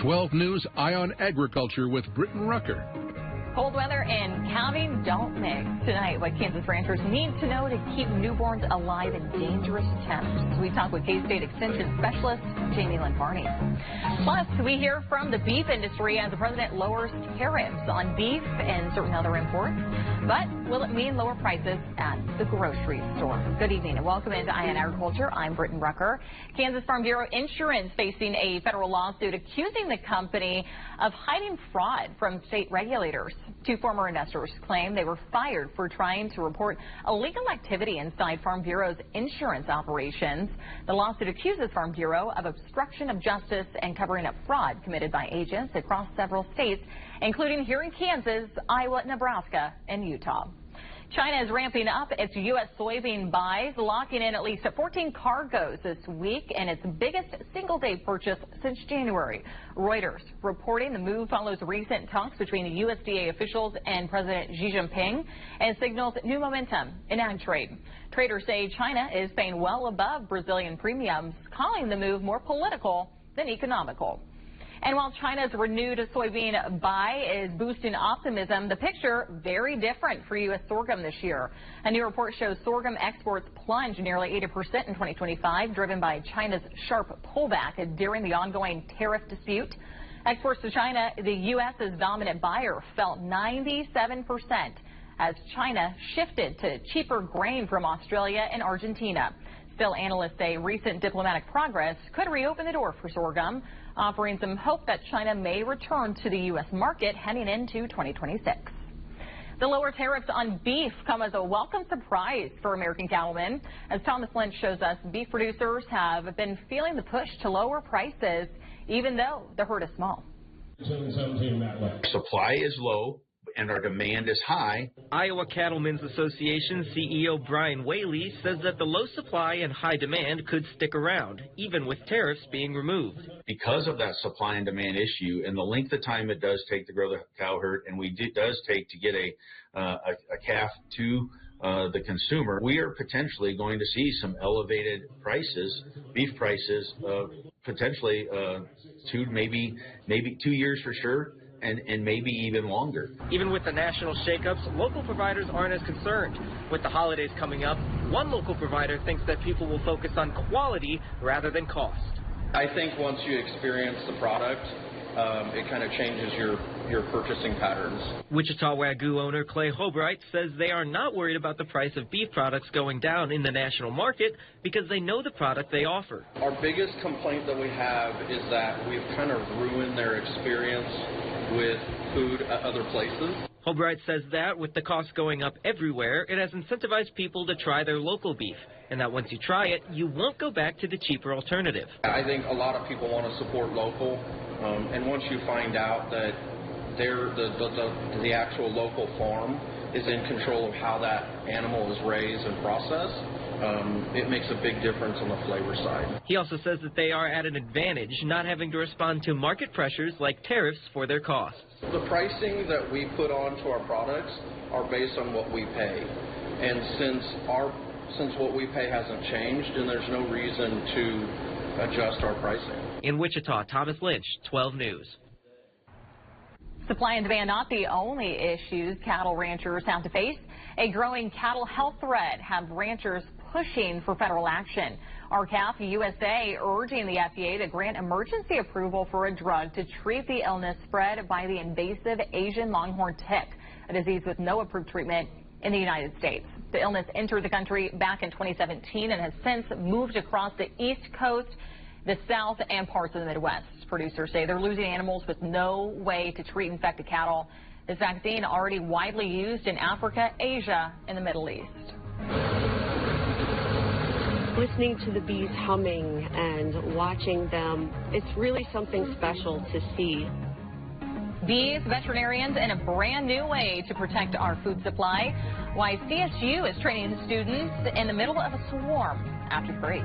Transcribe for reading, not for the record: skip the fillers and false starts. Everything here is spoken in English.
12 News Eye on Agriculture with Britton Rucker. Cold weather and counting don't mix. Tonight, what Kansas ranchers need to know to keep newborns alive in dangerous temps. We talk with K-State Extension Specialist Jamie Lynn Barney. Plus, we hear from the beef industry as the president lowers tariffs on beef and certain other imports. But will it mean lower prices at the grocery store? Good evening and welcome into Eye on Agriculture. I'm Britton Rucker. Kansas Farm Bureau Insurance facing a federal lawsuit accusing the company of hiding fraud from state regulators. Two former investors claim they were fired for trying to report illegal activity inside Farm Bureau's insurance operations. The lawsuit accuses Farm Bureau of obstruction of justice and covering up fraud committed by agents across several states, including here in Kansas, Iowa, Nebraska, and Utah. China is ramping up its U.S. soybean buys, locking in at least 14 cargoes this week and its biggest single-day purchase since January. Reuters reporting the move follows recent talks between the USDA officials and President Xi Jinping and signals new momentum in ag trade. Traders say China is paying well above Brazilian premiums, calling the move more political than economical. And while China's renewed soybean buy is boosting optimism, the picture very different for U.S. sorghum this year. A new report shows sorghum exports plunged nearly 80% in 2025, driven by China's sharp pullback during the ongoing tariff dispute. Exports to China, the U.S.'s dominant buyer, fell 97% as China shifted to cheaper grain from Australia and Argentina. Still, analysts say recent diplomatic progress could reopen the door for sorghum, offering some hope that China may return to the U.S. market heading into 2026. The lower tariffs on beef come as a welcome surprise for American cattlemen. As Thomas Lynch shows us, beef producers have been feeling the push to lower prices, even though the herd is small. Supply is low and our demand is high. Iowa Cattlemen's Association CEO Brian Whaley says that the low supply and high demand could stick around, even with tariffs being removed. Because of that supply and demand issue and the length of time it does take to grow the cow herd, and does take to get a calf to the consumer, we are potentially going to see some elevated prices, beef prices, potentially 2 years for sure. And maybe even longer. Even with the national shakeups, local providers aren't as concerned. With the holidays coming up, one local provider thinks that people will focus on quality rather than cost. I think once you experience the product, it kind of changes your purchasing patterns. Wichita Wagyu owner Clay Hobright says they are not worried about the price of beef products going down in the national market because they know the product they offer. Our biggest complaint that we have is that we've kind of ruined their experience with food at other places. Hobright says that with the cost going up everywhere, it has incentivized people to try their local beef, and that once you try it, you won't go back to the cheaper alternative. I think a lot of people want to support local, and once you find out that the actual local farm is in control of how that animal is raised and processed, it makes a big difference on the flavor side. He also says that they are at an advantage not having to respond to market pressures like tariffs for their costs. The pricing that we put onto our products are based on what we pay. And since what we pay hasn't changed, and there's no reason to adjust our pricing. In Wichita, Thomas Lynch, 12 News. Supply and demand not the only issues cattle ranchers have to face. A growing cattle health threat have ranchers pushing for federal action. RCAF USA urging the FDA to grant emergency approval for a drug to treat the illness spread by the invasive Asian longhorn tick, a disease with no approved treatment in the United States. The illness entered the country back in 2017 and has since moved across the East Coast, the South, and parts of the Midwest. Producers say they're losing animals with no way to treat infected cattle. This vaccine already widely used in Africa, Asia, and the Middle East. Listening to the bees humming and watching them, it's really something special to see. Bees, veterinarians, and a brand new way to protect our food supply. Why CSU is training students in the middle of a swarm after break.